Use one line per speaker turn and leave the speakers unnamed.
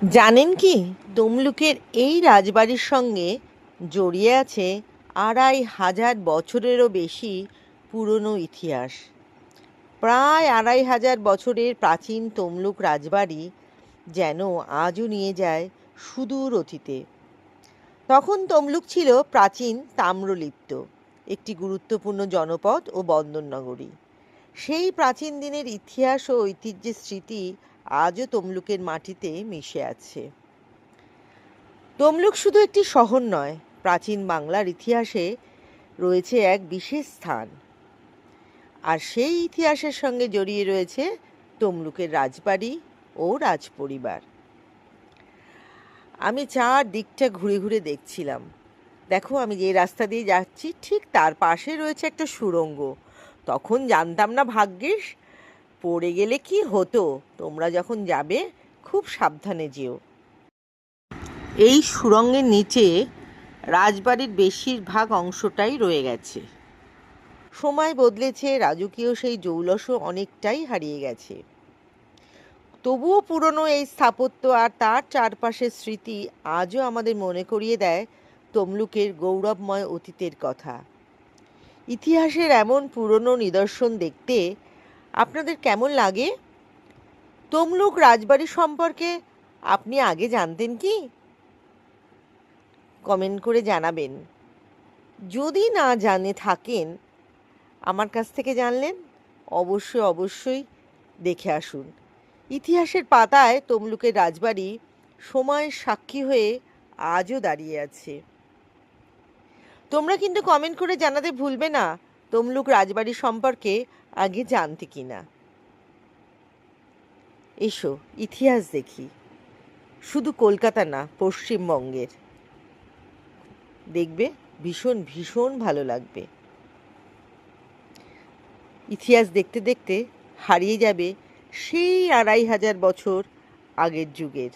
জানেন কি, তমলুকের এই রাজবাড়ির সঙ্গে জড়িয়ে আছে ২৫০০ বছরেরও বেশি পুরনো ইতিহাস। প্রায় ২৫০০ বছরের প্রাচীন তমলুক রাজবাড়ি যেন আজও নিয়ে যায় সুদূর অতীতে। তখন তমলুক ছিল প্রাচীন তাম্রলিপ্ত একটি গুরুত্বপূর্ণ জনপদ ও বন্দরনগরী। সেই প্রাচীন দিনের ইতিহাস ও ঐতিহ্যের স্মৃতি আজও তমলুকের মাটিতে মিশে আছে। তমলুক শুধু একটি শহর নয়, প্রাচীন বাংলার ইতিহাসে রয়েছে এক বিশেষ স্থান। আর সেই ইতিহাসের সঙ্গে জড়িয়ে রয়েছে তমলুকের রাজবাড়ি ও রাজপরিবার। আমি চারদিকটা ঘুরে ঘুরে দেখছিলাম। দেখো, আমি যে রাস্তা দিয়ে যাচ্ছি ঠিক তার পাশে রয়েছে একটা সুড়ঙ্গ। তখন জানতাম না, ভাগ্যিস। পড়ে গেলে কি হতো। তোমরা যখন যাবে খুব সাবধানে যেও। এই সুড়ঙ্গের নিচে রাজবাড়ির বেশিরভাগ অংশটাই রয়ে গেছে। সময় বদলেছে, রাজকীয় সেই জৌলসও অনেকটাই হারিয়ে গেছে। তবুও পুরনো এই স্থাপত্য আর তার চারপাশের স্মৃতি আজও আমাদের মনে করিয়ে দেয় তমলুকের গৌরবময় অতীতের কথা। ইতিহাসের এমন পুরনো নিদর্শন দেখতে আপনাদের কেমন লাগে? তমলুক রাজবাড়ি সম্পর্কে আপনি আগে জানতেন কি? কমেন্ট করে জানাবেন। যদি না জানে থাকেন, আমার কাছ থেকে জানলেন, অবশ্যই দেখে আসুন। ইতিহাসের পাতায় তমলুকের রাজবাড়ি সময়ের সাক্ষী হয়ে আজও দাঁড়িয়ে আছে। তোমরা কিন্তু কমেন্ট করে জানাতে ভুলবে না তমলুক রাজবাড়ি সম্পর্কে আগে জানতে কিনা। এসো ইতিহাস দেখি, শুধু কলকাতা না, পশ্চিমবঙ্গের। দেখবে ভীষণ ভীষণ ভালো লাগবে। ইতিহাস দেখতে দেখতে হারিয়ে যাবে সেই ২৫০০ বছর আগের যুগের